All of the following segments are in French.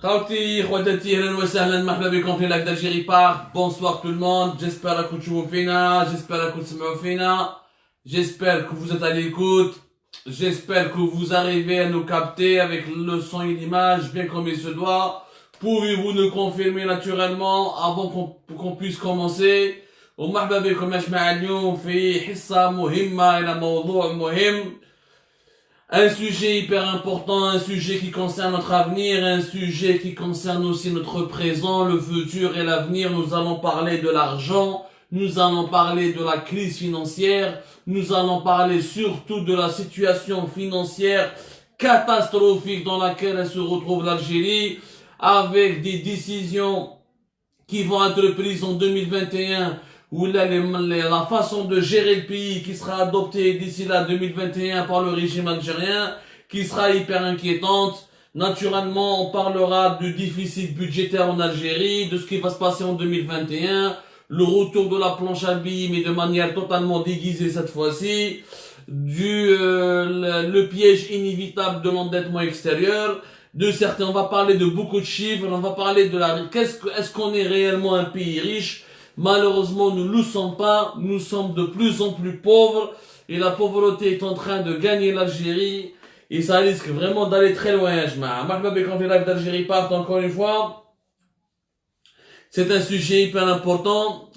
Khawti, khwatati, ahlan wa sahlan, marhaba bikum fi live d'Algérie Park. Bonsoir tout le monde. J'espère que vous fina, j'espère que vous fina, j'espère que vous êtes à l'écoute. J'espère que vous arrivez à nous capter avec le son et l'image bien comme il se doit. Pouvez-vous nous confirmer naturellement avant qu'on puisse commencer? ومرحبا بكم يا جماعة اليوم في حصة مهمة إلى موضوع مهم. Un sujet hyper important, un sujet qui concerne notre avenir, un sujet qui concerne aussi notre présent, le futur et l'avenir. Nous allons parler de l'argent, nous allons parler de la crise financière, nous allons parler surtout de la situation financière catastrophique dans laquelle se retrouve l'Algérie, avec des décisions qui vont être prises en 2021, où la façon de gérer le pays qui sera adoptée d'ici là 2021 par le régime algérien, qui sera hyper inquiétante. Naturellement, on parlera du déficit budgétaire en Algérie, de ce qui va se passer en 2021, le retour de la planche à billets, mais de manière totalement déguisée cette fois-ci, le piège inévitable de l'endettement extérieur, on va parler de beaucoup de chiffres, on va parler de est-ce qu'on est réellement un pays riche? Malheureusement, nous ne le sommes pas, nous sommes de plus en plus pauvres, et la pauvreté est en train de gagner l'Algérie, et ça risque vraiment d'aller très loin, Marhaba bikum fi live d'Algérie Part, encore une fois. C'est un sujet hyper important,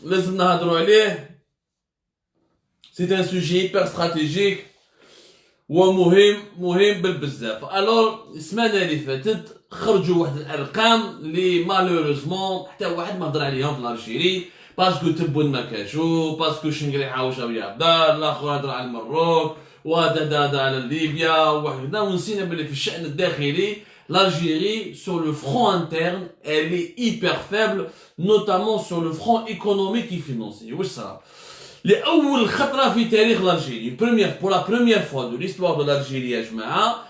c'est un sujet hyper stratégique, ومهم بالبزاف. Alors, السمانة اللي فاتت خرجوا واحد الارقام اللي مالوريزمون حتى واحد ما هضر عليهم في الالجيري، باسكو تبون ما كاشو، باسكو شنقري حاوش او يهدر، الاخر هضر على المروك، وهذا هذا على ليبيا وهكذا، ونسينا بلي في الشأن الداخلي l'Algérie sur le front interne elle est hyper faible, notamment sur le front économique et financier. واش صرا؟ لأول خطرة في تاريخ l'Algérie, pour la première fois de l'histoire de l'Algérie يا جماعة,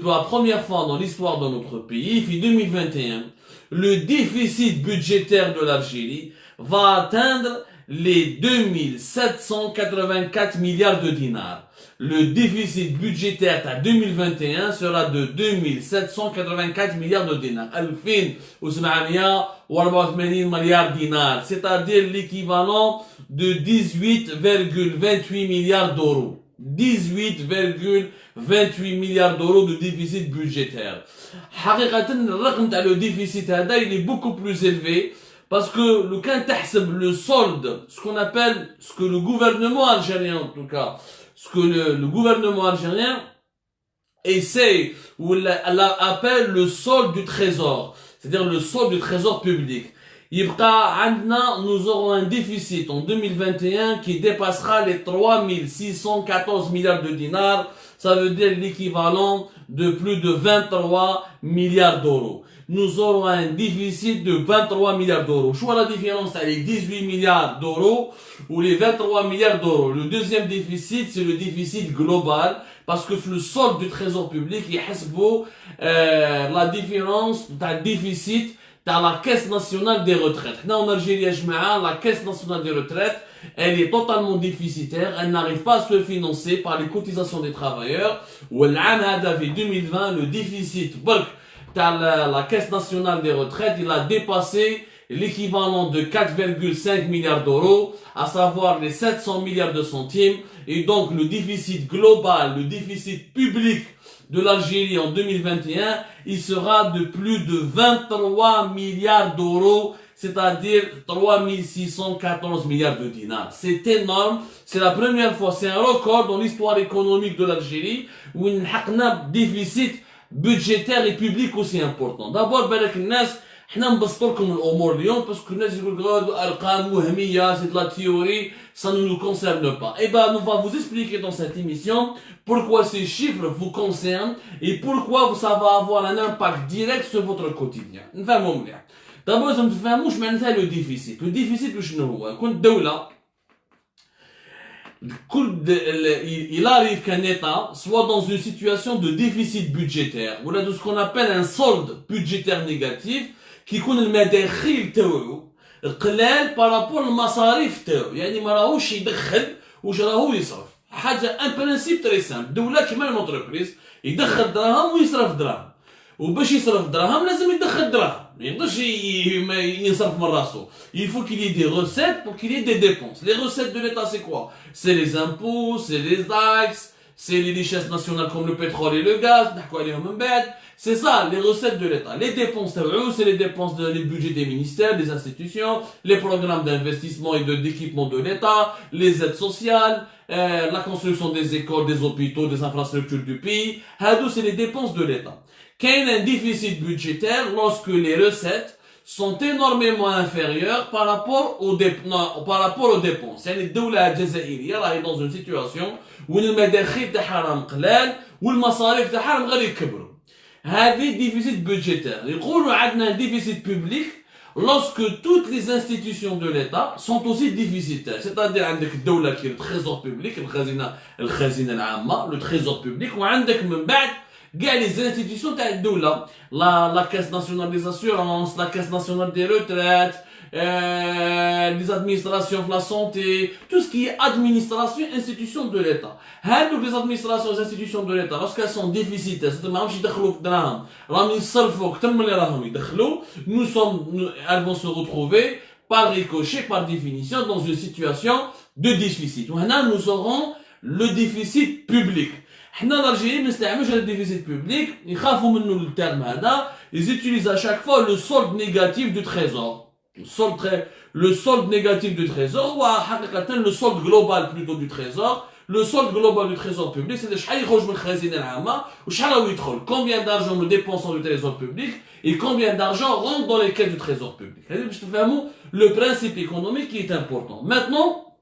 pour la première fois dans l'histoire de notre pays, في 2021, le déficit budgétaire de l'Algérie va atteindre les 2784 milliards de dinars. Le déficit budgétaire à 2021 sera de 2784 milliards de dinars. 2784 milliards de dinars, c'est-à-dire l'équivalent de 18,28 milliards d'euros. 18,28 milliards d'euros de déficit budgétaire. Le déficit il est beaucoup plus élevé parce que le solde, ce qu'on appelle, ce que le gouvernement algérien en tout cas, ce que le gouvernement algérien essaie ou appelle le solde du trésor, c'est-à-dire le solde du trésor public. Nous aurons un déficit en 2021 qui dépassera les 3614 milliards de dinars. Ça veut dire l'équivalent de plus de 23 milliards d'euros. Nous aurons un déficit de 23 milliards d'euros. Je vois la différence avec les 18 milliards d'euros ou les 23 milliards d'euros. Le deuxième déficit, c'est le déficit global, parce que le solde du trésor public, il la différence d'un déficit dans la caisse nationale des retraites. Là, en Algérie, la caisse nationale des retraites, elle est totalement déficitaire, elle n'arrive pas à se financer par les cotisations des travailleurs. Ou l'année 2020, le déficit dans la caisse nationale des retraites, il a dépassé l'équivalent de 4,5 milliards d'euros, à savoir les 700 milliards de centimes, et donc le déficit global, le déficit public de l'Algérie en 2021, il sera de plus de 23 milliards d'euros, c'est-à-dire 3614 milliards de dinars. C'est énorme, c'est la première fois, c'est un record dans l'histoire économique de l'Algérie, où on a un déficit budgétaire et public aussi important. D'abord, بالك الناس حنا نبسطوا لكم الامور اليوم باسكو الناس يقولوا ارقام وهميه, c'est de la théorie, ça ne nous concerne pas. Et ben, on va vous expliquer dans cette émission pourquoi ces chiffres vous concernent et pourquoi ça va avoir un impact direct sur votre quotidien. نفهموا مليح. D'abord, لازم تفهموا واش معناتها le déficit. Le déficit شنو هو؟ كل دولة il arrive qu'un État soit dans une situation de déficit budgétaire, ou là de ce qu'on appelle un solde budgétaire négatif, qui يكون المداخيل تاعو قلال بارابور المصاريف تاعو، يعني ما راهوش يدخل واش راهو يصرف. حاجه ان برانسيب تري سامبل، دوله كيما اون انتربريز يدخل دراهم ويصرف دراهم. وباش يصرف دراهم لازم يدخل دراهم ما يقدرش ينصرف من راسو. Il faut qu'il y ait des recettes pour qu'il y ait des dépenses. Les recettes de l'État c'est quoi? C'est les impôts, c'est les taxes, c'est les richesses nationales comme le pétrole et le gaz, c'est ça les recettes de l'État. Les dépenses c'est les dépenses les budgets des ministères, des institutions, les programmes d'investissement et d'équipement de l'État, les aides sociales, la construction des écoles, des hôpitaux, des infrastructures du pays. C'est les dépenses de l'État. Quand il y a un déficit budgétaire, lorsque les recettes sont énormément inférieures par rapport aux dépenses. يعني الدولة الجزائرية راهي dans une situation où المداخيل تاعها راهم قلال والمصاريف تاعها راهم غير يكبروا. هذه déficit budgétaire. يقولوا عندنا un déficit public lorsque toutes les institutions de l'État sont aussi déficitaires. C'est-à-dire عندك الدولة كي le trésor public الخزينة العامة le trésor public وعندك من بعد كاع les institutions تاع الدولة la caisse nationale des assurances, la caisse nationale des retraites, les administrations de la santé, tout ce qui est administration, institutions de l'État. هادوك les administrations, institutions de l'État, lorsqu'elles sont déficitaires, c'est-à-dire ما راهمش يدخلوا في الدراهم، راهم يصرفوا أكثر من اللي راهم يدخلوا، elles vont se retrouver par ricochet, par définition, dans une situation de déficit. وهنا nous aurons le déficit public. حنا الالجيريين ما نستعملوش هذا الديفيسيت بوبليك يخافوا منه الترم هذا ils utilisent à chaque fois le solde négatif du trésor le solde négatif du trésor هو حقيقة le solde global plutôt du trésor le solde global du trésor public c'est شحال يخرج من الخزينة العامة وشحال راهو يدخل combien d'argent nous dépensons du trésor public et combien d'argent rentre dans les caisses du trésor public. هذا باش تفهموا le principe économique qui est important. Maintenant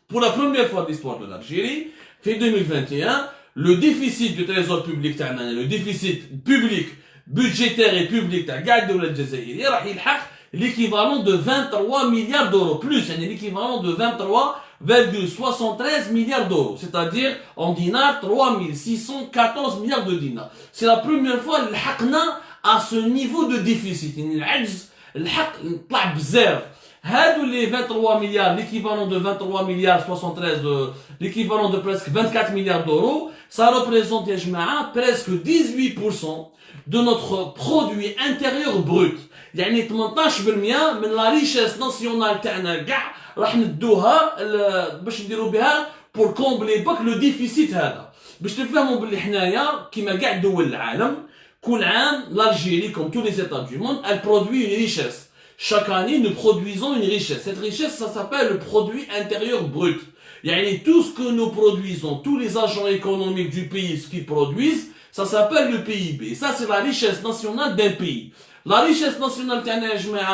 pour la première fois de l'histoire de l'Algérie في 2021 le déficit du trésor public le déficit public budgétaire et public تاع كاع الدولة الجزائرية راح يلحق l'équivalent de 23 milliards d'euros plus يعني l'équivalent de 23,73 milliards d'euros c'est-à-dire en dinars 3614 milliards de dinars. C'est la première fois اللي لحقنا à ce niveau de déficit يعني العجز الحق طلع بزاف. هادو les 23 milliards, l'équivalent de 23 milliards 73, l'équivalent de presque 24 milliards d'euros, ça représente, يا جماعة, presque 18% de notre produit intérieur brut. يعني 18% من la richesse nationale تاعنا كاع راح ندوها باش نديرو بها pour combler باك le déficit هذا. باش تفهموا باللي حنايا كيما كاع دول العالم كل عام l'Algérie comme tous les États du monde, elle produit une richesse. Chaque année, nous produisons une richesse. Cette richesse, ça s'appelle le produit intérieur brut. Yani tout ce que nous produisons, tous les agents économiques du pays, ce qu'ils produisent, ça s'appelle le PIB. Ça, c'est la richesse nationale d'un pays. La richesse nationale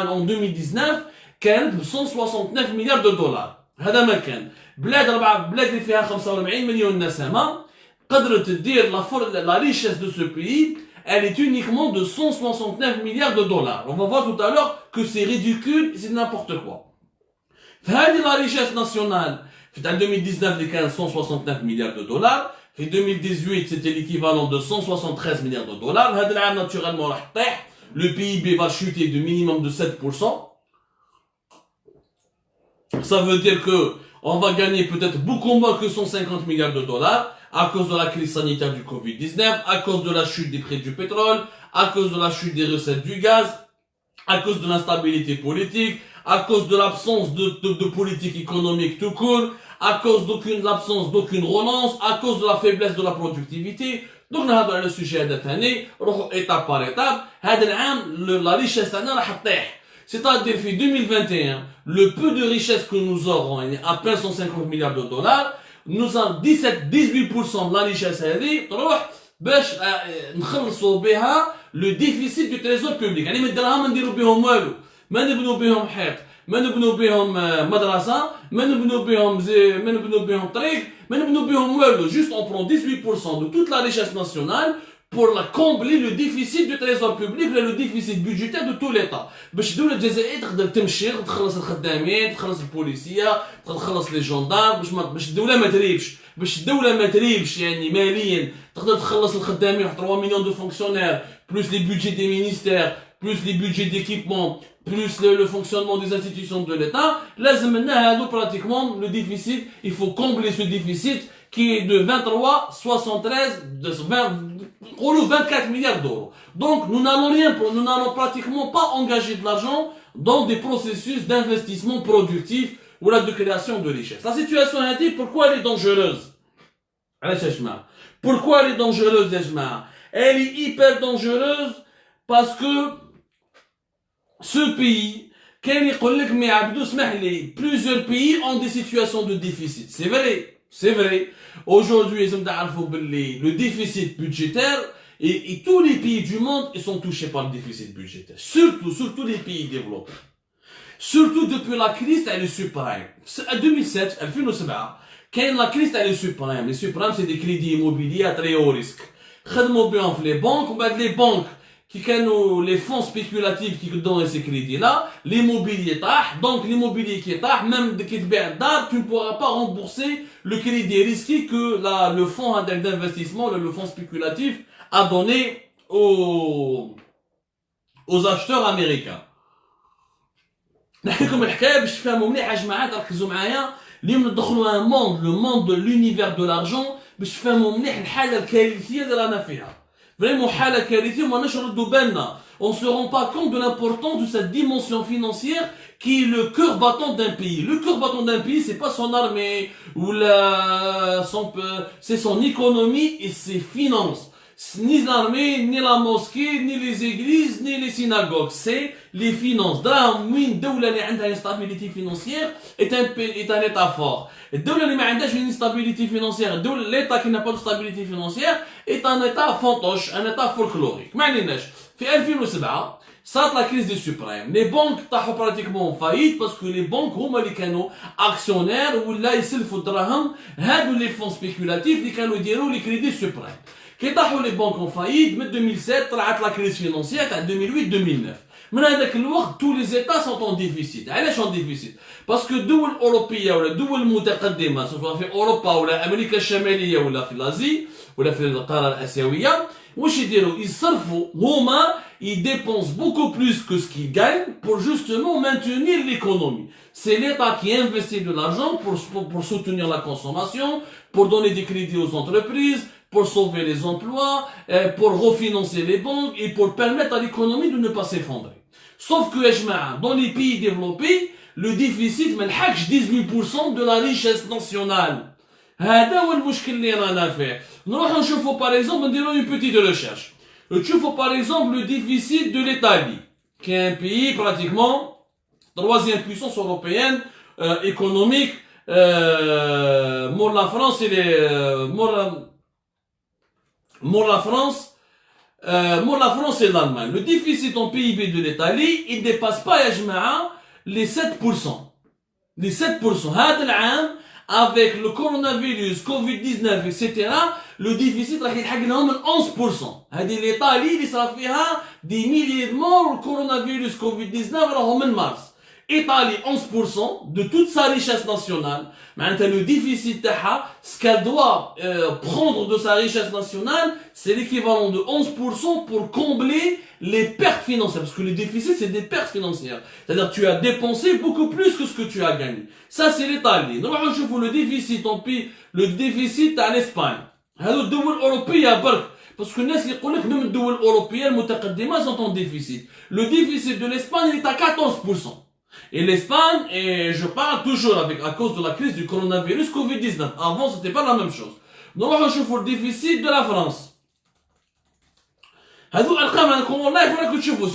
en 2019, كانت ب 169 milliards de dollars. هذا ما كان. بلاد اللي فيها 45 مليون نسمة قدرت تدير la richesse de ce pays. Elle est uniquement de 169 milliards de dollars. On va voir tout à l'heure que c'est ridicule, c'est n'importe quoi. فهذه la richesse nationale. En 2019, les 169 milliards de dollars. En 2018, c'était l'équivalent de 173 milliards de dollars. هذا العام naturellement راح تطيح. Le PIB va chuter de minimum de 7%. Ça veut dire que on va gagner peut-être beaucoup moins que 150 milliards de dollars. À cause de la crise sanitaire du Covid-19, à cause de la chute des prix du pétrole, à cause de la chute des recettes du gaz, à cause de l'instabilité politique, à cause de l'absence de politique économique tout court, à cause l'absence d'aucune relance, à cause de la faiblesse de la productivité. Donc, nous avons le sujet de cette année, étape par étape, la richesse راح تطيح. C'est-à-dire, en 2021, le peu de richesse que nous aurons, à peine 150 milliards de dollars, nous avons 18% de la richesse هذه تروح باش نخلصوا بها le déficit du trésor public. يعني من الدراهم ما نديروا بهم والو، ما نبنوا بهم حيط، ما نبنوا بهم مدرسة، ما نبنوا بهم طريق، ما نبنوا بهم والو. Juste on prend 18% de toute la richesse nationale pour combler le déficit du trésor public le déficit budgétaire de tout l'État. باش الدولة الجزائرية تقدر تمشي تخلص الخدامين، تخلص البوليسية، تخلص لي جندار باش الدولة ما تريبش يعني ماليا تقدر تخلص الخدامين 3 millions de fonctionnaires plus les budgets des ministères plus les budgets d'équipement plus le fonctionnement des institutions de l'État. لازم لنا هادو pratiquement le déficit, il faut combler ce déficit qui est de 23, 73, 24 milliards d'euros. Donc nous n'allons pratiquement pas engager de l'argent dans des processus d'investissement productif ou de création de richesse. La situation est dit, pourquoi elle est dangereuse? Pourquoi elle est dangereuse, elle est hyper dangereuse parce que ce pays, plusieurs pays ont des situations de déficit. C'est vrai. Aujourd'hui, le déficit budgétaire, et tous les pays du monde, ils sont touchés par le déficit budgétaire. Surtout les pays développés. Surtout depuis la crise, elle est suprême. En 2007, 2007, quand la crise, elle est suprême. Les suprêmes, c'est des crédits immobiliers à très haut risque. Les banques, les banques, qui ont les fonds spéculatifs qui donnent ces crédits-là, l'immobilier tah, donc l'immobilier qui est tah, même de qui tu ne pourras pas rembourser le crédit risqué que le fonds d'investissement, le fonds spéculatif a donné aux acheteurs américains. نحكيلكم الحكايه باش تفهموا مليح يا جماعه تركزوا معايا اليوم ندخلوا ان موند de l'univers de l'argent باش تفهموا مليح الحاله الكارثيه اللي رانا فيها. Vraiment حاله كارثيه وماناش نردوا بالنا. On se rend pas compte de l'importance de cette dimension financière qui est le cœur battant d'un pays. Le cœur battant d'un pays, c'est pas son armée ou c'est son économie et ses finances. Ni l'armée, ni la mosquée, ni les églises, ni les synagogues. C'est les finances. Une doula qui a une stabilité financière est un état fort. Une doula qui n'a pas une stabilité financière, l'état qui n'a pas de stabilité financière est un état fantoche, un état folklorique. معليناش. في 2007 صارت la crise des suprêmes. Les banques طاحوا pratiquement en faillite parce que les banques هما اللي كانوا actionnaires ولا يسلفوا الدراهم هادو les fonds spéculatifs اللي كانوا يديروا les crédits suprêmes. كي طاحوا les banques en faillite من 2007 طلعت la crise financière تاع 2008-2009. من هذاك الوقت tous les états sont en déficit. علاش en déficit؟ parce que الدول الأوروبية ولا الدول المتقدمة سواء في أوروبا ولا أمريكا الشمالية ولا في الآسيا ولا في القارة الآسيوية واش يديروا يصرفوا هما ils dépensent beaucoup plus que ce qu'ils gagnent pour justement maintenir l'économie. C'est l'État qui investit de l'argent pour soutenir la consommation, pour donner des crédits aux entreprises, pour sauver les emplois, pour refinancer les banques et pour permettre à l'économie de ne pas s'effondrer. Sauf que, dans les pays développés, le déficit ملحقش 18% de la richesse nationale. هذا هو المشكل اللي رانا فيه. نروحوا نشوفوا par exemple نديروا une petite recherche. نشوفوا par exemple le déficit de l'Italie, qui est un pays pratiquement troisième puissance européenne économique, la France et la France et l'Allemagne. Le déficit en PIB de l'Italie, il ne dépasse pas يا جماعة les 7%. Les 7%. هذا العام avec le coronavirus, Covid-19, etc., le déficit راح يلحق لهم 11%. هذه l'Italie اللي صار فيها des milliers de morts, le coronavirus, Covid-19 راهم من مارس. Italie 11% de toute sa richesse nationale. Maintenant le déficit تاعها, ce qu'elle doit prendre de sa richesse nationale, c'est l'équivalent de 11% pour combler les pertes financières. Parce que le déficit, c'est des pertes financières. C'est-à-dire tu as dépensé beaucoup plus que ce que tu as gagné. Ça, c'est l'Italie. Nous allons voir le déficit, le déficit à l'Espagne. هذو الدول الأوروبية برك. Parce que الناس يقول لك même الدول الأوروبية المتقدمة sont en déficit. Le déficit de l'Espagne est à 14%. Et l'Espagne, et je parle toujours à cause de la crise du coronavirus Covid-19. Avant, c'était pas la même chose. Nous allons voir le déficit de la France. Ce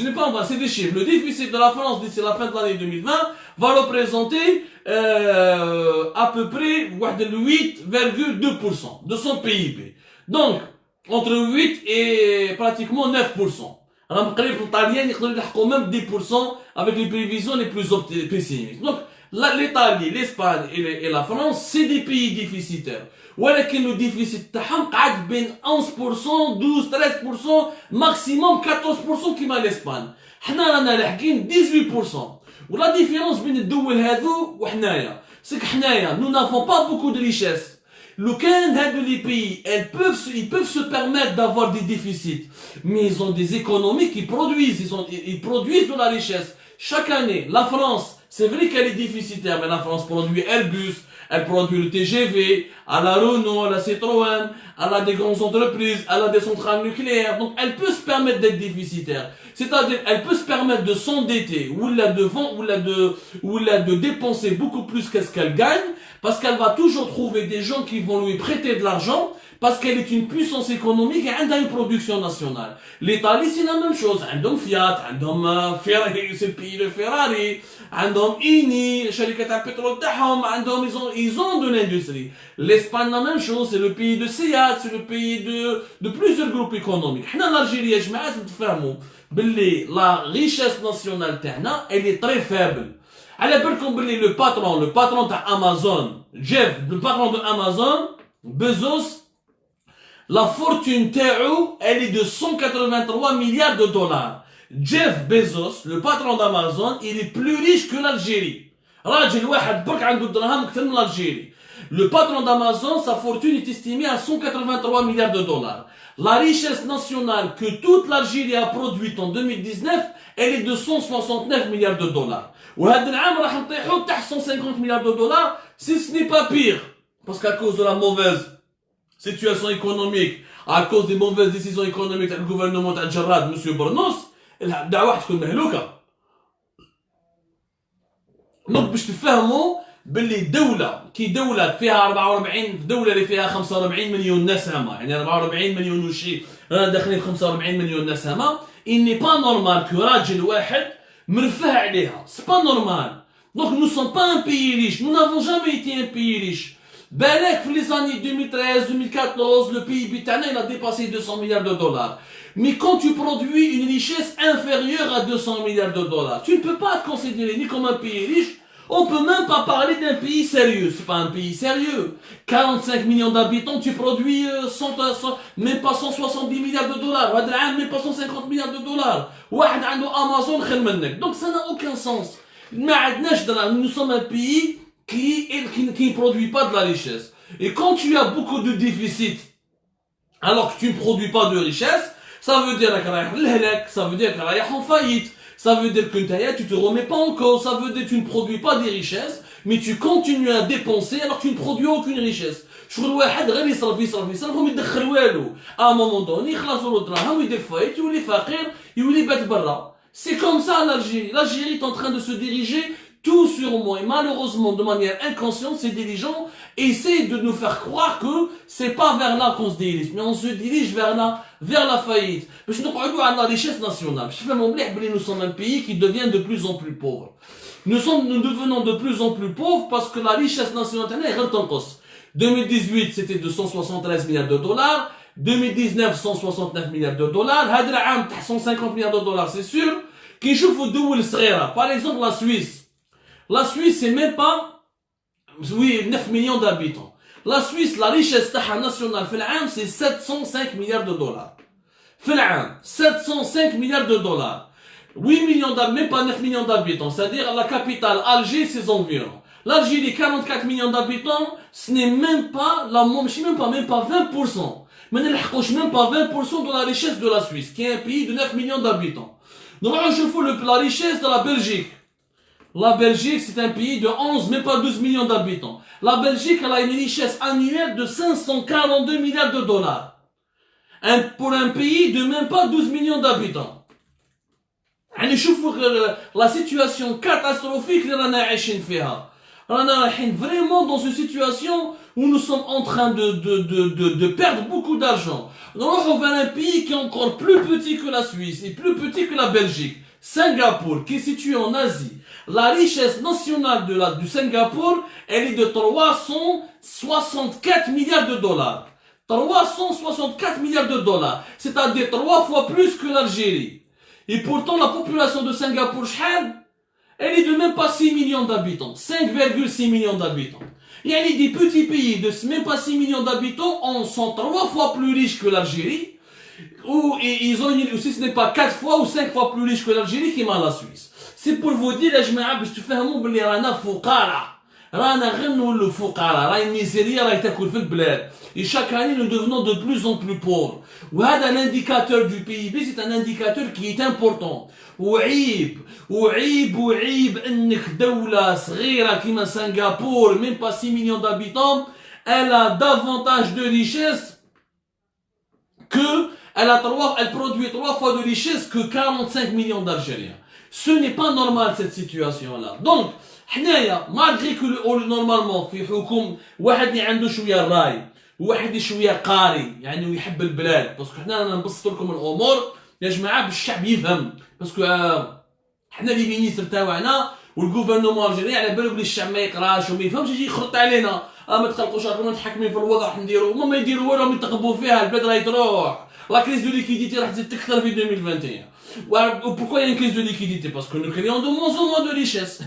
n'est pas en bas, c'est des chiffres. Le déficit de la France d'ici la fin de l'année 2020 va représenter à peu près 8,2% de son PIB. Donc, entre 8 et pratiquement 9%. Alors, l'Italien, il y même 10% avec les prévisions les plus pessimistes. Donc, l'Italie, l'Espagne et la France, c'est des pays déficitaires. ولكن le déficit تاعهم قاعد بين 11%, 12, 13%, maximum 14% كيما l'Espagne. حنا رانا لاحقين 18%. ولا différence بين الدول هذو وحنايا. C'est que حنايا, nous n'avons pas beaucoup de richesse. Le Canada, les pays, ils peuvent se permettre d'avoir des déficits, mais ils ont des économies qui produisent, ils produisent de la richesse. Chaque année, la France, C'est vrai qu'elle est déficitaire, mais la France produit Airbus, elle produit le TGV, elle a Renault, elle a Citroën, elle a des grandes entreprises, elle a des centrales nucléaires, donc elle peut se permettre d'être déficitaire. C'est-à-dire, elle peut se permettre de s'endetter, ou de dépenser beaucoup plus qu'est-ce qu'elle gagne, parce qu'elle va toujours trouver des gens qui vont lui prêter de l'argent, parce qu'elle est une puissance économique et elle a une production nationale. L'Italie, c'est la même chose. عندهم Fiat, عندهم Ferrari, c'est le pays de Ferrari, عندهم INI, شركة تاع البترول تاعهم, عندهم ils ont de l'industrie. L'Espagne, la même chose, c'est le pays de Seat, c'est le pays de plusieurs groupes économiques. حنا l'Algérie, يا جماعة تفهموا باللي la richesse nationale تاعنا, elle est très faible. على بالكم باللي le patron تاع Amazon, Jeff, le patron de Amazon, Bezos, la fortune تاعو, elle est de 183 milliards de dollars. Jeff Bezos, le patron d'Amazon, il est plus riche que l'Algérie. راجل واحد برك عنده الدراهم أكثر من l'Algérie. Le patron d'Amazon, sa fortune est estimée à 183 milliards de dollars. La richesse nationale que toute l'Algérie a produite en 2019, elle est de 169 milliards de dollars. وهذا العام راح نطيحوا تحت 150 milliards de dollars, si ce n'est pas pire. Parce qu'à cause de la mauvaise situation économique, à cause des mauvaises décisions économiques du gouvernement de Jarrad, M. Bornos, الدعوة تكون مهلوكة. Donc باش تفهموا باللي دولة فيها 44 دولة اللي فيها 45 مليون نسمة، يعني 44 مليون وشي داخلين 45 مليون نسمة، il n'est pas normal que راجل واحد مرفه عليها. C'est pas normal. Donc nous ne sommes pas un pays riche, nous n'avons jamais été un pays riche. Balek, dans les années 2013-2014, le PIB tana, il a dépassé 200 milliards de dollars. Mais quand tu produis une richesse inférieure à 200 milliards de dollars, tu ne peux pas te considérer ni comme un pays riche, on peut même pas parler d'un pays sérieux. C'est pas un pays sérieux. 45 millions d'habitants, tu produis même pas 170 milliards de dollars. Même pas 150 milliards de dollars. Amazon, donc ça n'a aucun sens. Nous sommes un pays qui ne produit pas de la richesse. Et quand tu as beaucoup de déficit, alors que tu ne produis pas de richesse, ça veut dire que tu es en faillite. Ça veut dire que tu te remets pas en cause. Ça veut dire que tu ne produis pas des richesses, mais tu continues à dépenser alors que tu ne produis aucune richesse. À un moment donné, c'est comme ça l'Algérie. L'Algérie est en train de se diriger tout sur moi. Et malheureusement, de manière inconsciente, ces dirigeants essaient de nous faire croire que c'est pas vers là qu'on se dirige, mais on se dirige vers la faillite. Parce que nous avons la richesse nationale. Nous sommes un pays qui devient de plus en plus pauvre. Nous devenons de plus en plus pauvres parce que la richesse nationale est en cause. 2018, c'était de 173 milliards de dollars. 2019, 169 milliards de dollars. 150 milliards de dollars, c'est sûr. Par exemple, la Suisse. La Suisse, c'est même pas, 9 millions d'habitants. La Suisse, la richesse nationale, c'est 705 milliards de dollars. 705 milliards de dollars. 8 millions d'habitants, même pas 9 millions d'habitants. C'est-à-dire la capitale, Alger, ses environs. L'Algérie, 44 millions d'habitants, ce n'est même pas même pas 20%. Mais ne même pas 20% de la richesse de la Suisse, qui est un pays de 9 millions d'habitants. Donc, je fous la richesse de la Belgique. La Belgique, c'est un pays de 11, même pas 12 millions d'habitants. La Belgique, elle a une richesse annuelle de 542 milliards de dollars. Pour un pays de même pas 12 millions d'habitants. La situation catastrophique que nous avons. On est vraiment dans une situation où nous sommes en train de perdre beaucoup d'argent. On va vers un pays qui est encore plus petit que la Suisse et plus petit que la Belgique. Singapour, qui est situé en Asie. La richesse nationale du Singapour, elle est de 364 milliards de dollars. 364 milliards de dollars. C'est-à-dire 3 fois plus que l'Algérie. Et pourtant, la population de Singapour, elle est de même pas 6 millions d'habitants. 5,6 millions d'habitants. Il y a des petits pays de même pas 6 millions d'habitants sont 3 fois plus riches que l'Algérie. Ou ils ont si ce n'est pas 4 fois ou 5 fois plus riches que l'Algérie qui est la Suisse. C'est pour vous dire, je me rappelle, je te fais un mot, رانا غير نولو فقراء راهي الميزيريا راهي تاكل في البلاد et chaque année nous devenons de plus en plus pauvres وهذا l'indicateur du PIB c'est un indicateur qui est important وعيب انك دولة صغيرة كيما سنغافور même pas 6 millions d'habitants elle a davantage de richesse que elle produit 3 fois de richesse que 45 millions d'Algériens. Ce n'est pas normal cette situation-là. Donc, حنايا malgré que normalement في حكم واحد اللي عنده شوية راي وواحد اللي شوية قاري يعني ويحب البلاد باسكو حنا رانا نبسطوا لكم الامور يا جماعة باش الشعب يفهم باسكو حنا لي مينيستر تاعنا والغوفرنمون الجيري على بالو بلي الشعب ما يقراش وما يفهمش يجي يخرط علينا ما تخلقوش راكم متحكمين في الوضع راح نديروا هما ما يديروا والو يتقبوا فيها البلاد راهي تروح لا كريز دو ليكيديتي راح تزيد تكثر في 2021 Pourquoi il y a une crise de liquidité? Parce que nous créons de moins en moins de richesses.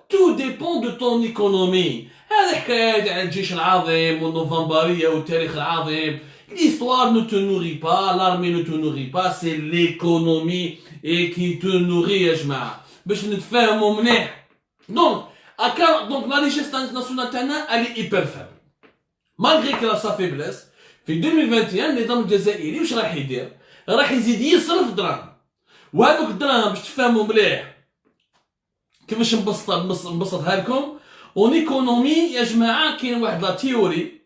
Tout dépend de ton économie. هذه حكاية على الجيش العظيم والنوفمبرية والتاريخ العظيم. L'histoire ne te nourrit pas, l'armée ne te nourrit pas, c'est l'économie et qui te nourrit يا جماعة. باش نتفاهموا مليح. Donc la richesse nationale تاعنا elle est hyper faible. Malgré qu'elle a sa faiblesse, في 2021 النظام الجزائري واش راح يدير؟ راح يزيد يصرف دراهم وهذوك الدراهم باش تفهموا مليح كيفاش نبسطها لكم اون ايكونومي يا جماعه كاين واحد لا تيوري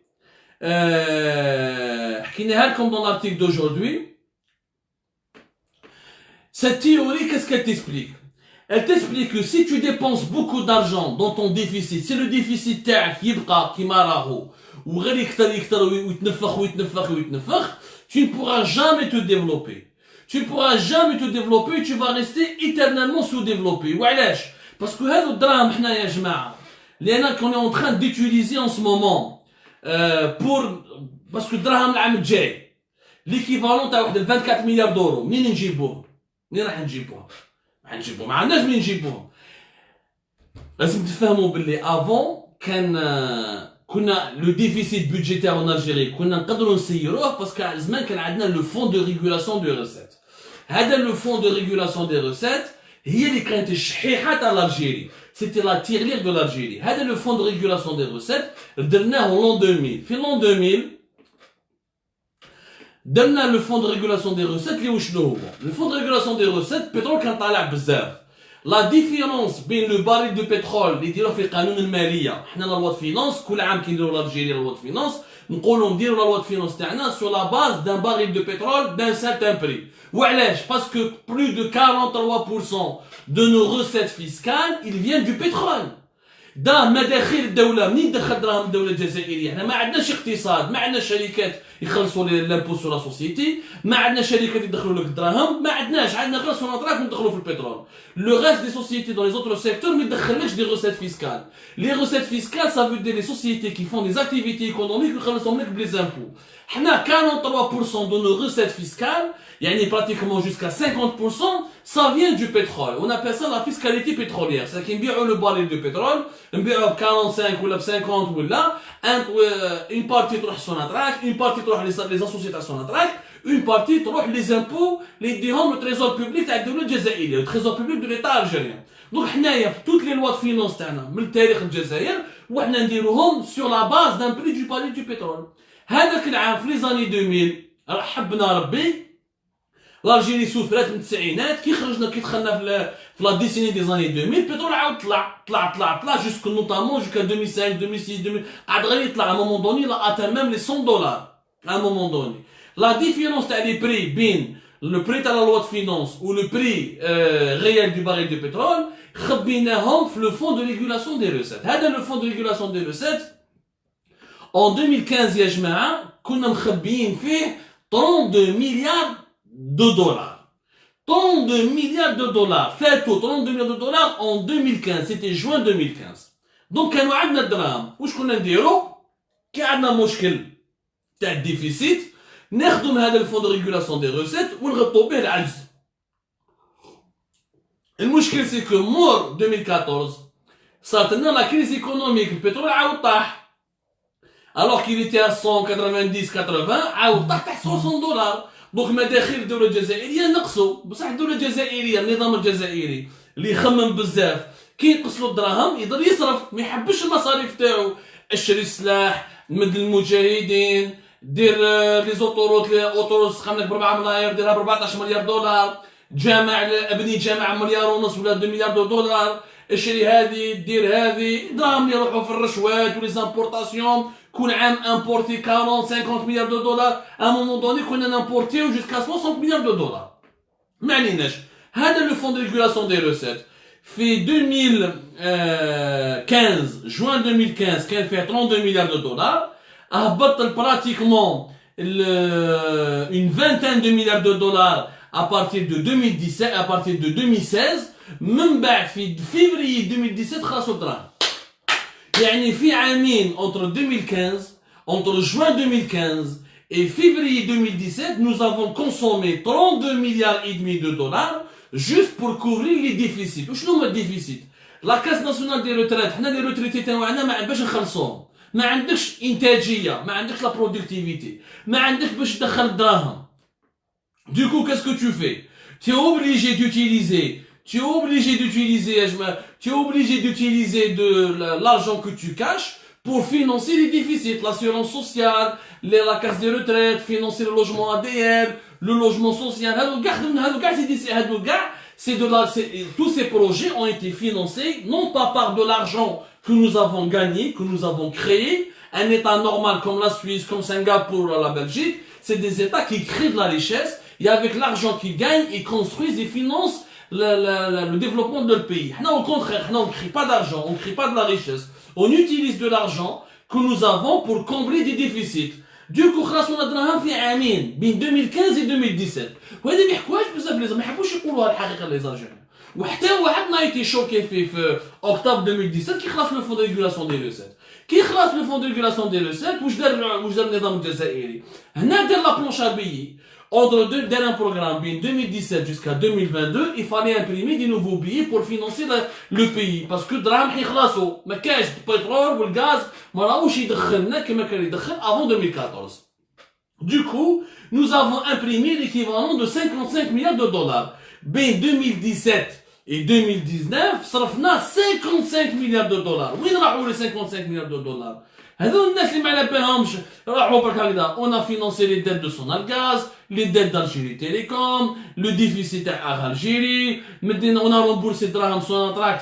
حكيناها لكم dans l'article d'aujourd'hui. Cette théorie qu'est-ce qu'elle t'explique? Elle t'explique que si tu dépenses beaucoup d'argent dans ton déficit, si le déficit تاعك يبقى كيما راهو وغير يكثر ويتنفخ tu ne pourras jamais te développer. Tu ne pourras jamais te développer, tu vas rester éternellement sous-développé. وعلاش؟ parce que هذو الدراهم حنا يا جماعة لأن qu'on est en train d'utiliser en ce moment parce que الدراهم العام الجاي l'équivalent تاع واحد 24 مليار دورو منين نجيبوهم؟ منين راح نجيبوهم؟ ما عندناش منين نجيبوهم. لازم تفهموا باللي افون كنا لو ديفيسيت بودجيتير en Algérie كنا نقدروا نسيروه باسكو زمان كان عندنا لو فون دو ريغولاسيون دو ريسيت. هذا لو فون دو ريغولاسيون دو ريسيت هي اللي كانت الشحيحه تاع الجيري سيتي لا تيرلير دو الجيري. هذا لو فون دو ريغولاسيون دو ريسيت درناه لون 2000. في لون 2000 درنا لو فون دو ريغولاسيون دو ريسيت اللي وشنو هو لو فون دو ريغولاسيون دو ريسيت البترول كان طالع بزاف. لا ديفيرونس بين لو باريل دو بترول اللي يديروه في القانون الماليه حنا لا لوا فينانس كل عام كيديروا الجيري لا لوا فينانس نقولوا نديروا لا لوا فينانس تاعنا سور لا باز دان باريل دو بترول دان سارتان بري. وعلاش؟ باسكو بلو دو 43% de nos recettes fiscales ils viennent du pétrole. دا مداخيل الدولة منين دخل دراهم الدولة الجزائرية؟ احنا ما عندناش اقتصاد، ما عندناش شركات يخلصوا لامبو سو لا سوسيتي، ما عندنا شركات يدخلوا لك الدراهم، ما عندناش، عندنا غير سوناطراك ندخلوا في البترول. لو ريست دي سوسيتي دون لي زوتر سيكتور ما يدخلكش دي روسيت فيسكال. لي روسيت فيسكال سا فو دير لي سوسيتي كي فون دي اكتيفيتي ايكونوميك ويخلصهم لك بلي زامبو. حنا 43% de nos recettes fiscales, يعني pratiquement jusqu'à 50%, ça vient du pétrole. On appelle ça la fiscalité pétrolière. C'est qu'ils نبيعوا le baril de pétrole, نبيعوا ب 45 ولا ب 50 ولا une partie تروح Sonatrach, une partie تروح les associés à Sonatrach, une partie تروح les impôts اللي يديهم le trésor public تاع الدولة الجزائرية, le trésor public de l'État algérien. Donc حنايا في toutes les lois de finance تاعنا من تاريخ الجزائر وحنا نديروهم sur la base d'un prix du baril du pétrole. هذاك العام في لي زاني 2000 حبنا ربي الجيري سوفرات من التسعينات كي خرجنا كي دخلنا في لا ديسيني دي زاني 2000 البترول عاود طلع جوسك نوتامون جوسكا 2005 2006 2000 عاد غير يطلع ا مومون دوني لا اتان ميم لي 100 دولار ا مومون دوني. لا ديفيرونس تاع لي بري بين لو بري تاع لا لوا دو فينانس و لو بري ريال دو باريل دو بترول خبيناهم في لو فون دو ريغولاسيون دي روسيت. هذا لو فون دو ريغولاسيون دي روسيت en 2015 يا جماعة كنا مخبيين فيه 32 مليار دو دولار. 32 مليار دو دولار فاتوا 32 مليار دو دولار en 2015 c'était juin 2015. دونك كانوا عندنا الدراهم واش كنا نديرو كي عندنا مشكل تاع الديفيسيت ناخدو من هذا الفون دو ريغولاسيون دي روسيت ونغطوا به العجز. المشكل سي كو مور 2014 صارت لنا لا كريز ايكونوميك البترول عاود طاح alors qu'il était à 190-80 عاود طاح تحت 60 دولار. دونك مداخيل الدولة الجزائرية نقصوا. بصح الدولة الجزائرية النظام الجزائري اللي يخمم بزاف كي ينقص له الدراهم يقدر يصرف، ما يحبش المصاريف تاعو. اشري السلاح، نمد المجاهدين، دير لي زوتوروت، خمم لك ب 4 ملاير ديرها ب 14 مليار دولار، جامع ابني جامع مليار ونص ولا 2 مليار دولار، اشري هذه دير هذه، دراهم يروحوا في الرشوات ولي زامبورتاسيون. كل عام امبورتي 40 50 مليار دولار، ا مومون دوني كنا نامبورتيو جوسكا 60 مليار دولار. ما عليناش. هذا لو فون دو ريغولاسيون دي روسيت في 2015 جوان 2015 كان فيه 32 مليار دولار، هبط براتيكمون une vingtaine de milliards de dollars à partir de 2017 à partir de 2016. من بعد في février 2017 خلصوا الدراهم. يعني في عامين entre 2015 entre juin 2015 et février 2017 nous avons consommé 32 milliards et demi de dollars juste pour couvrir les déficits. وشنو هما الديفيسيت؟ لا كاس ناسيونال دي روتريت، حنا لي روتريتي تاعنا ما باش نخلصوهم، ما عندكش انتاجيه، ما عندكش لا برودكتيفيتي، ما عندكش باش تدخل الدراهم. Du coup, qu'est-ce que tu fais? Tu es obligé d'utiliser de l'argent que tu caches pour financer les déficits, l'assurance sociale, la casse des retraites, financer le logement ADR, le logement social. Tous ces projets ont été financés non pas par de l'argent que nous avons gagné, que nous avons créé. Un État normal comme la Suisse, comme Singapour, la Belgique, c'est des États qui créent de la richesse et avec l'argent qu'ils gagnent, ils construisent et financent le développement de leur pays. Au contraire, on ne crée pas d'argent, on ne crée pas de la richesse. On utilise de l'argent que nous avons pour combler des déficits. Du coup, خلصنا دراهم في عامين بين 2015 et 2017. وهذا ما يحكوهاش بزاف لي ما يحبوش يقولوها الحقيقه لي زارجينيان. وحتى واحد نايتي شوكي في اكتوبر 2017 كي خلص لو فون دو ريغولاسيون دي روسيت. كي خلص لو فون دو ريغولاسيون دي روسيت واش دار النظام الجزائري؟ هنا دار لا بلونش بيي. Entre un programme, bien 2017 jusqu'à 2022, il fallait imprimer des nouveaux billets pour financer le pays. Parce que drame حيخلصوا ما كاش البترول والغاز ما راهوش يدخلنا كما كان يدخل avant 2014. Du coup, nous avons imprimé l'équivalent de 55 milliards de dollars. Bien 2017 et 2019, صرفنا 55 milliards de dollars. وين راحوا les 55 milliards de dollars؟ هذول الناس اللي ما على بالهمش راحوا برك هكذا. On a financé les dettes de Sonargaz, les dettes d'Algérie Télécom, le déficit تاع Algérie, on a remboursé دراهم سوناتراك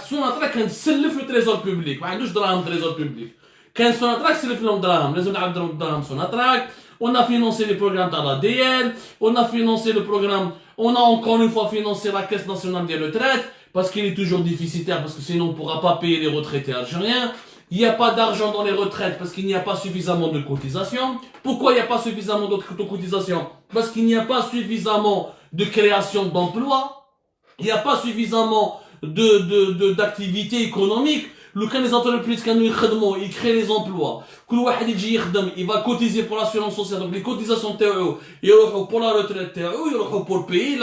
كان تسلف له تريزور بوبليك، ما عندوش دراهم تريزور بوبليك. كان سوناتراك سلف لهم دراهم، لازم نعاودوا دراهم سوناتراك. On a financé les programmes de l'ADN, on a financé le programme, on a encore une fois financé la Caisse nationale des retraites, parce qu'il est toujours déficitaire, parce que sinon on ne pourra pas payer les retraités algériens. Il n'y a pas d'argent dans les retraites parce qu'il n'y a pas suffisamment de cotisations. Pourquoi il n'y a pas suffisamment de cotisations? Parce qu'il n'y a pas suffisamment de création d'emplois. Il n'y a pas suffisamment d'activités économiques. كان les entreprises كانوا يخدموا ils créent les emplois. كل واحد يجي يخدم il va cotiser pour l'assurance sociale, donc les cotisations تاعو يروحوا pour la retraite تاعو يروحوا pour payer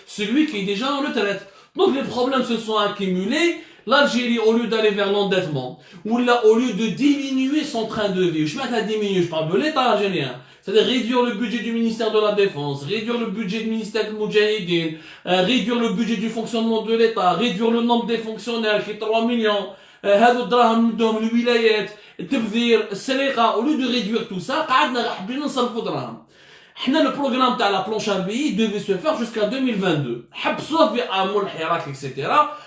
celui qui est déjà en retraite. Donc les problèmes se sont accumulés. L'Algérie, au lieu d'aller vers l'endettement, ou là, au lieu de diminuer son train de vie, je mets à diminuer, je parle de l'État algérien, c'est-à-dire réduire le budget du ministère de la Défense, réduire le budget du ministère de Moudjahidine, réduire le budget du fonctionnement de l'État, réduire le nombre des fonctionnaires qui est 3 millions, هذو الدراهم ندوهم للولايات، التبذير، السرقة. au lieu de réduire tout ça, قعدنا حابين نصرفوا دراهم. حنا le programme تاع la planche à billets devait se faire jusqu'à 2022. حبسوه في عام الحراك etc.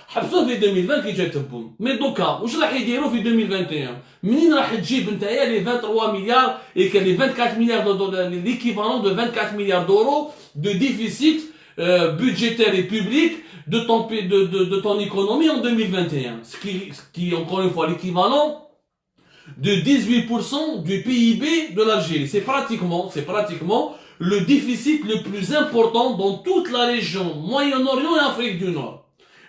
حبسوه في 2020 كي جات البوم. مي دوكا واش راح يديروا في 2021؟ منين راح تجيب نتايا لي 23 مليار et que les 24 milliards de dollars, l'équivalent de 24 milliards d'euros de déficit budgétaire et public de ton économie en 2021, ce qui encore une fois l'équivalent de 18% du PIB de l'Algérie. C'est pratiquement le déficit le plus important dans toute la région Moyen-Orient et Afrique du Nord.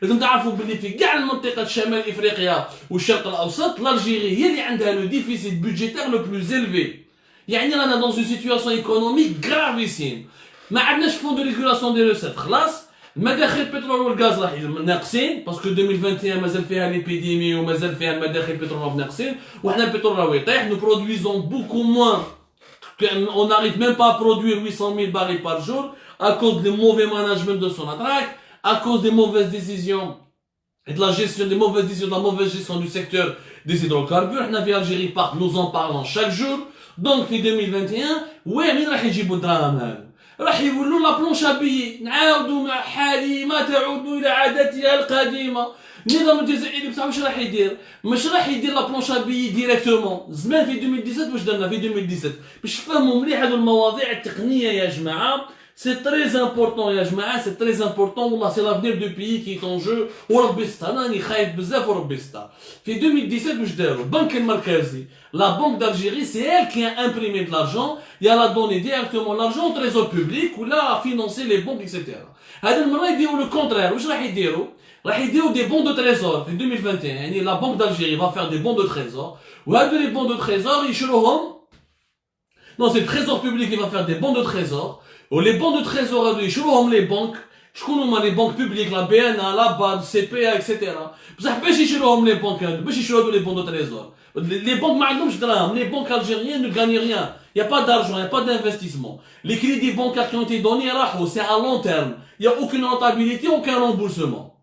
لازم تعرفوا باللي في كاع المنطقه شمال افريقيا والشرق الاوسط l'Algérie هي اللي عندها le déficit budgétaire le plus élevé. يعني رانا dans une situation économique gravissime. ما عندناش فون دو ريغولاسيون دي روسيت خلاص. المداخل البترول والغاز راح ناقصين باسكو 2021 مازال فيها ليبيديمي ومازال فيها المداخل البترول ناقصين وحنا البترول راه يطيح. Nous produisons beaucoup moins. On n'arrive même pas à produire 800 000 barils par jour à cause du mauvais management de Sonatrach, à cause des mauvaises décisions et de la gestion des mauvaises décisions, de la mauvaise gestion du secteur des hydrocarbures. On a vu Algérie Park, nous en parlons chaque jour. Donc, en 2021, وين راح يجيبوا الدراهم هذو؟ راح يولوا لا بلونش ابيي، نعاودوا مع حاليمة تعود الى عادتها القديمة. النظام الجزائري بصح واش راح يدير؟ مش راح يدير لا بلونش ابيي ديريكتومون. زمان في 2017 واش درنا في 2017 باش تفهموا مليح هذو المواضيع التقنية يا جماعة. C'est très important يا جماعة، c'est très important. والله c'est l'avenir du pays qui est en jeu. وربي ستار، أنا راني خايف بزاف وربي ستار. في 2017 واش داروا؟ البنك المركزي، la Banque d'Algérie, c'est elle qui a imprimé de l'argent et elle a donné directement l'argent au trésor public ou là a financé les banques, etc. هذا المرة يديروا le contraire. واش راح يديروا؟ راح يديروا des bons de trésor في 2021. يعني la Banque d'Algérie va faire des bons de trésor. وهذو les bons de trésor يشروهم. Non, c'est le trésor public qui va faire des bons de trésor. Les bons de trésor يشروهم les banques. شكون هما les banques publiques, la BNA, la BAD, CPA, etc. بصح باش يشروهم les banques هادو، باش يشرو les bons de trésor. Les banques ما عندهمش دراهم. Les banques algériennes ne gagnent rien. Il n'y a pas d'argent, il n'y a pas d'investissement. Les crédits bancaires qui ont été donnés, c'est à long terme. Il n'y a aucune rentabilité, aucun remboursement.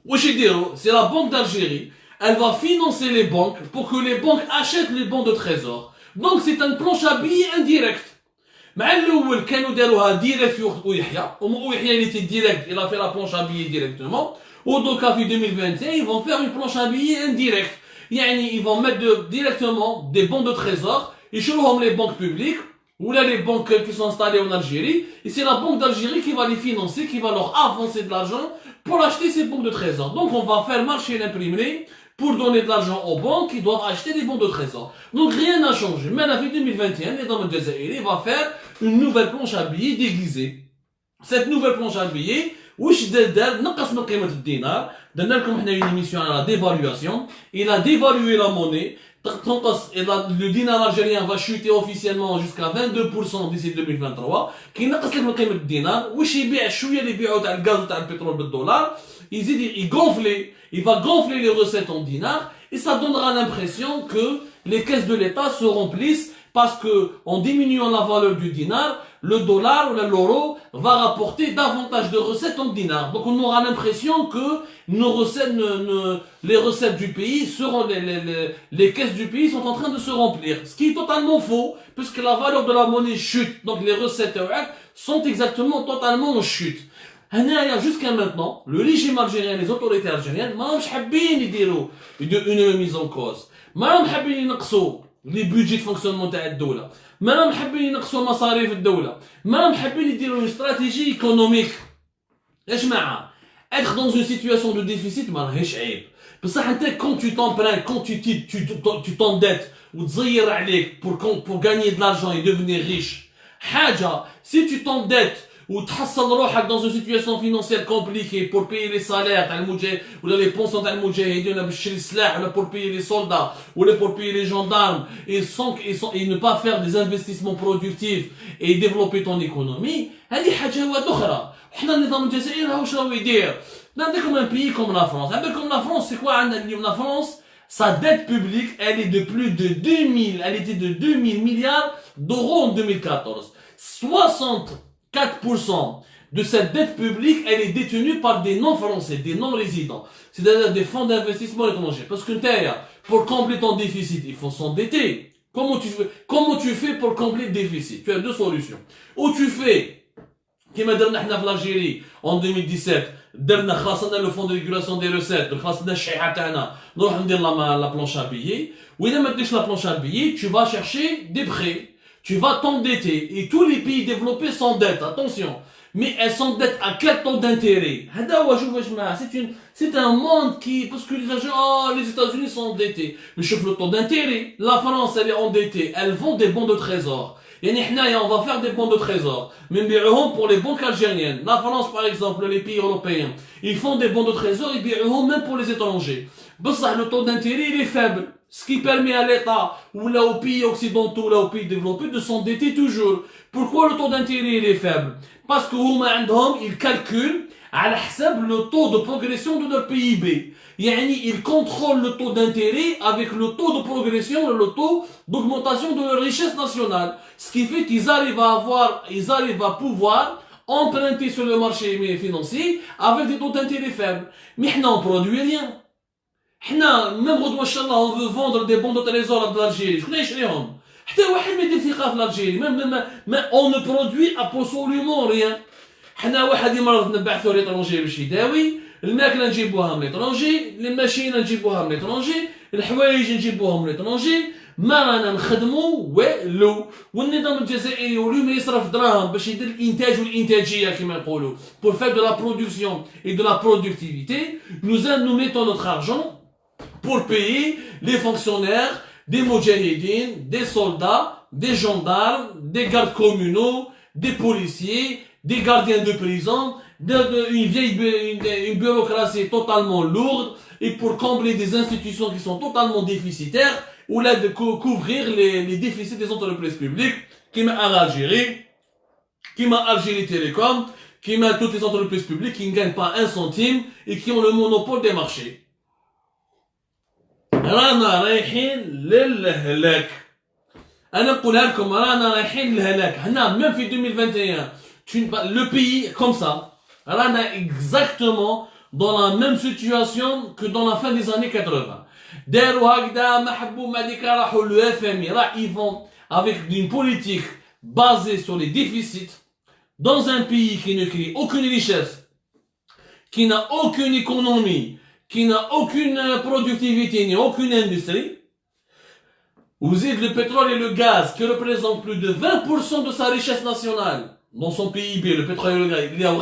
واش يديروا؟ C'est la Banque d'Algérie. Elle va financer les banques pour que les banques achètent les bons de trésor. Donc c'est une planche à billets indirecte. مع الاول كانوا داروها ديريكت في وقت بويحيى، وبويحيى il était direct, il a fait la planche à billets directement. Donc en 2021 ils vont faire une planche à billets indirecte. يعني ils vont mettre directement des bons de trésor, يشروهم les banques publiques ou là les banques qui sont installées en Algérie, et c'est la Banque d'Algérie qui va les financer, qui va leur avancer de l'argent pour acheter ces bons de trésor. Donc on va faire marcher l'imprimerie pour donner de l'argent aux banques qui doivent acheter des bons de trésor. Donc rien n'a changé. Mais en 2021, l'État الجزائري va faire une nouvelle planche à billets déguisée. Cette nouvelle planche à billets, واش دار؟ نقص من قيمة الدينار. درنا لكم حنا une émission على la dévaluation. Il a dévalué la monnaie. Le dinar algérien va chuter officiellement jusqu'à 22% d'ici 2023. كي نقص لك من قيمة الدينار، واش يبيع الشوية اللي يبيعوا تاع الغاز وتاع البترول بالدولار، il va gonfler les recettes en dinars et ça donnera l'impression que les caisses de l'État se remplissent parce que en diminuant la valeur du dinar, le dollar ou l'euro va rapporter davantage de recettes en dinars. Donc on aura l'impression que nos recettes, les recettes du pays seront, les caisses du pays sont en train de se remplir. Ce qui est totalement faux, puisque la valeur de la monnaie chute. Donc les recettes sont exactement totalement en chute. Jusqu'à maintenant, le régime algérien, les autorités algériennes, ما راهمش حابين يديروا une mise en cause. ما راهم حابين ينقصوا les budgets de fonctionnement تاع الدولة. ما راهم حابين ينقصوا مصاريف الدولة. ما راهم حابين يديروا une stratégie économique. يا جماعة، être dans une situation de déficit ما راهيش عيب. بصح انت quand tu t'empruntes, quand tu t'endettes وتزير عليك pour gagner de l'argent et devenir riche. حاجة، si tu t'endettes ou تحصل روحك dans une situation financière compliquée pour payer les salaires تاع المجاهد ولا les pensions تاع المجاهدين ولا باش تشري السلاح ولا pour payer les soldats ولا pour payer les gendarmes et ne pas faire des investissements productifs et développer ton économie. هذه حاجة واحدة أخرى. وحنا النظام الجزائري واش راهو يدير؟ نعطيكم un pays comme la France. Un pays comme la France, c'est quoi عندنا اليوم la France? Sa dette publique, elle est de plus de 2000, elle était de 2000 milliards d'euros en 2014. 64% de cette dette publique, elle est détenue par des non-français, des non-résidents. C'est-à-dire des fonds d'investissement étrangers. Parce que pour combler ton déficit, il faut s'endetter. Comment tu fais pour combler le déficit? Tu as deux solutions. Ou tu fais, comme en Algérie, en 2017, le fonds de régulation des recettes, la planche à billets. Ou la planche à billets, tu vas chercher des prêts. Tu vas t'endetter. Et tous les pays développés s'endettent. Attention. Mais elles s'endettent à quel taux d'intérêt? C'est un monde qui, parce que les États-Unis sont endettés. Mais je le taux d'intérêt. La France, elle est endettée. Elles vont des bons de trésor. Et on va faire des bons de trésor. Mais pour les banques algériennes. La France, par exemple, les pays européens, ils font des bons de trésor et même pour les étrangers. Le taux d'intérêt, il est faible. Ce qui permet à l'État, ou là aux pays occidentaux, ou là aux pays développés, de s'endetter toujours. Pourquoi le taux d'intérêt, il est faible? Parce que ils calculent à le taux de progression de leur PIB. Ils contrôlent le taux d'intérêt avec le taux de progression et le taux d'augmentation de leur richesse nationale. Ce qui fait qu'ils arrivent à pouvoir emprunter sur le marché financier avec des taux d'intérêt faibles. Mais nous, on ne produit rien. Nous, même on veut vendre des bons de trésor de l'Algérie. Je connais rien. حتى واحد ما يدير ثقة في الألجيري. On ne produit absolument rien. حنا واحد يمرض نبعثو ليترونجي باش يداوي، الماكلة نجيبوها من ليترونجي، الماشينة نجيبوها من ليترونجي، الحوايج نجيبوهم من ليترونجي، ما رانا نخدمو والو. والنظام الجزائري ولو ما يصرف دراهم باش يدير الانتاج والانتاجيه كما يقولوا pour faire de la production et de la productivité, nous mettons notre argent pour payer les fonctionnaires, des moudjahidines, des soldats, des gendarmes, des gardes communaux, des policiers, des gardiens de prison, une bureaucratie totalement lourde, et pour combler des institutions qui sont totalement déficitaires, ou là de couvrir les déficits des entreprises publiques, qui m'a Algérie, qui m'a Algérie Télécom, qui m'a toutes les entreprises publiques qui ne gagnent pas un centime et qui ont le monopole des marchés. رانا رايحين للهلاك. انا نقولها لكم رانا رايحين للهلاك. هنا même في 2021 le pays comme ça رانا exactement dans la même situation que dans la fin des années 80. داروا هكذا ما حبوا ما ديك راحوا le FMI راح ils vont avec une politique basée sur les déficits dans un pays qui ne crée aucune richesse, qui n'a aucune économie, qui n'a aucune productivité ni aucune industrie. Vous êtes le pétrole et le gaz qui représentent plus de 20% de sa richesse nationale dans son PIB, le pétrole et le gaz. Il y a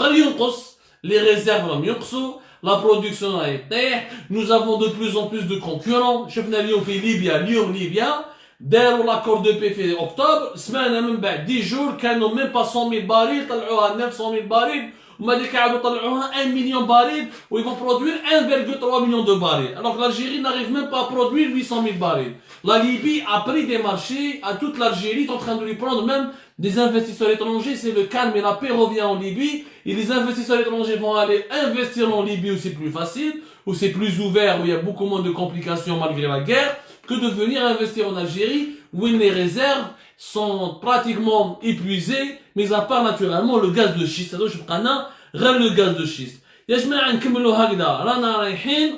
les réserves vont ينقصوا, la production a été, nous avons de plus en plus de concurrents. شفنا اليوم في ليبيا داروا l'accord de paix في octobre, سمعنا من بعد 10 jours كانوا même pas 100 000 barils, طلعوها 900 000 barils. وما ديك عادوا طلعوها 1 million barils où ils vont produire 1,3 million de barils. Alors que l'Algérie n'arrive même pas à produire 800 000 barils. La Libye a pris des marchés à toute l'Algérie, est en train de lui prendre même des investisseurs étrangers. C'est le calme et la paix revient en Libye. Et les investisseurs étrangers vont aller investir en Libye où c'est plus facile, où c'est plus ouvert, où il y a beaucoup moins de complications malgré la guerre, que de venir investir en Algérie où les réserves sont pratiquement épuisées, mais à part naturellement le gaz de schiste. هذا واش بقانا غير le gaz de schiste. يا جماعة نكملوا هكذا رانا رايحين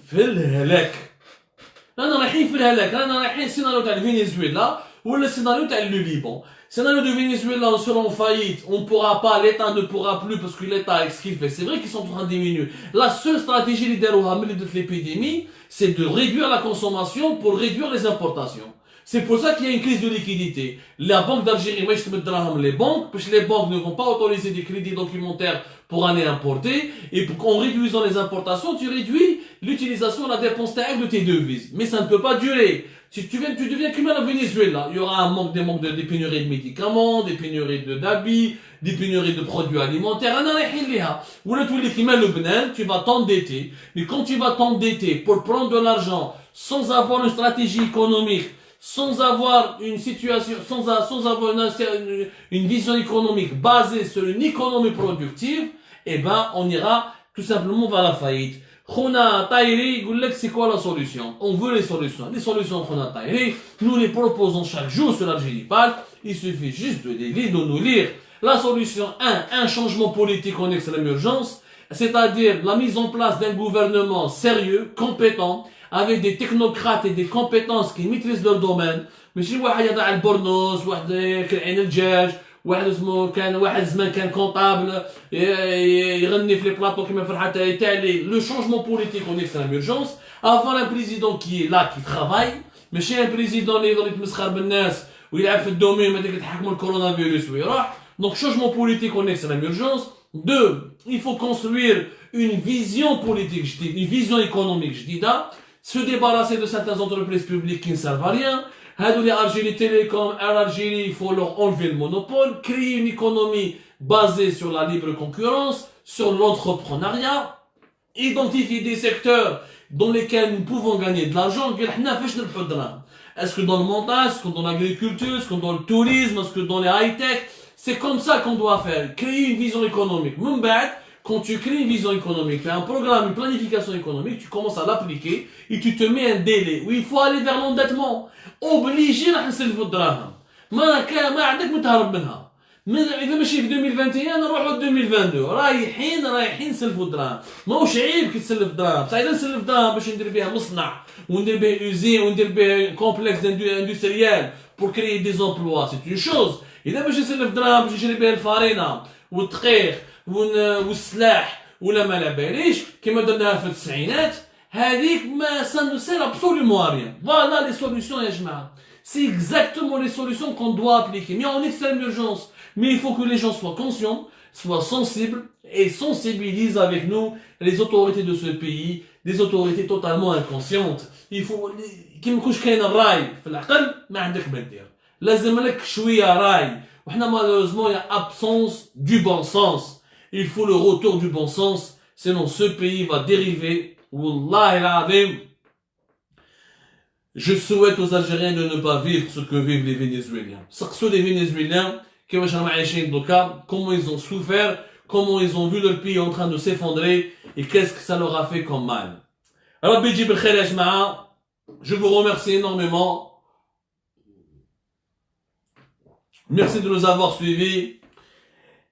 في الهلاك. رانا رايحين سيناريو تاع فنزويلا ولا سيناريو تاع le Liban. Scénario de Venezuela, on sera en faillite, on ne pourra pas, l'État ne pourra plus parce que l'État, ce qu'il fait, c'est vrai qu'ils sont en train de diminuer. La seule stratégie de l'épidémie, c'est de réduire la consommation pour réduire les importations. C'est pour ça qu'il y a une crise de liquidité. La Banque d'Algérie, les banques, parce que les banques ne vont pas autoriser des crédits documentaires pour aller importer, et qu'en réduisant les importations, tu réduis l'utilisation, la dépense de tes devises. Mais ça ne peut pas durer. Si tu deviens comme au Venezuela, il y aura des pénuries de médicaments, des pénuries d'habits, des pénuries de produits alimentaires. Tu vas t'endetter. Mais quand tu vas t'endetter pour prendre de l'argent sans avoir une stratégie économique, sans avoir une situation, sans avoir une vision économique basée sur une économie productive, eh ben, on ira tout simplement vers la faillite. Khona Tahiri, c'est quoi la solution? On veut les solutions. Les solutions, Khona Tahiri, nous les proposons chaque jour sur l'Algérie Parle. Il suffit juste de nous lire. La solution 1, un changement politique en extrême urgence, c'est-à-dire la mise en place d'un gouvernement sérieux, compétent, avec des technocrates et des compétences qui maîtrisent leur domaine. ماشي واحد يضع البرنوس واحد كيعين الدجاج واحد اسمه واحد زمان كان كونطابل يغني في لي بلاطو كيما فرحات تاعي. Le changement politique en extrême urgence, avoir un président qui est là, qui travaille, ماشي un président اللي يضل يتمسخر بالناس ويلعب في الدومين ما ديك تحكموا الكورونا فيروس ويروح. Donc changement politique en extrême urgence. 2, il faut construire une vision politique, une vision économique, je dis là, se débarrasser de certaines entreprises publiques qui ne servent à rien. Les Algérie Télécom, Algérie, il faut leur enlever le monopole, créer une économie basée sur la libre concurrence, sur l'entrepreneuriat, identifier des secteurs dans lesquels nous pouvons gagner de l'argent. Est-ce que dans le montage, est-ce que dans l'agriculture, est-ce que dans le tourisme, est-ce que dans les high-tech? C'est comme ça qu'on doit faire, créer une vision économique. Quand tu crées une vision économique, tu as un programme, une planification économique, tu commences à l'appliquer et tu te mets un délai où il faut aller vers l'endettement. Obligé à نسلفوا الدراهم. ما عندك ما تهرب منها. اذا ماشي في 2021 نروحوا ل 2022 رايحين نسلفوا الدراهم. ماهوش عيب كي تسلف دراهم، بصح اذا نسلف دراهم باش ندير بها مصنع وندير به اوزين وندير به كومبلكس اندستريال بور كريي دي زومبلوا سي اون شوز. اذا باش نسلف دراهم باش نشري بها الفارينه والدقيق والسلاح ولا ما على باليش كيما درناها في التسعينات، هذيك ما سان سير ابسوليومون ريان. فوالا لي سوليوشن يا جماعه. C'est exactement les solutions qu'on doit appliquer. Mais en extrême urgence. Mais il faut que les gens soient conscients, soient sensibles et sensibilisent avec nous les autorités de ce pays, des autorités totalement inconscientes. Il faut كي ما يكونش كاين الراي في العقل ما عندك ما دير. لازم لك شويه راي. وحنا malheureusement il y a absence du bon sens. Il faut le retour du bon sens, sinon ce pays va dériver. Wallahi العظيم. Je souhaite aux Algériens de ne pas vivre ce que vivent les Vénézuéliens. سقسوا les Vénézuéliens كيفاش راهم عايشين دوكا, comment ils ont souffert, comment ils ont vu leur pays en train de s'effondrer et qu'est-ce que ça leur a fait comme mal. ربي يجيب الخير يا جماعة. Je vous remercie énormément. Merci de nous avoir suivis.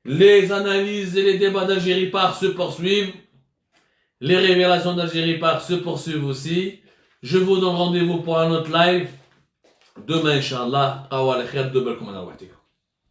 Les analyses et les débats d'Algérie Par se poursuivent. Les révélations d'Algérie Par se poursuivent aussi. Je vous donne rendez-vous pour un autre live. Demain, Inch'Allah. Awal khair, de belkoum ala wahtikum.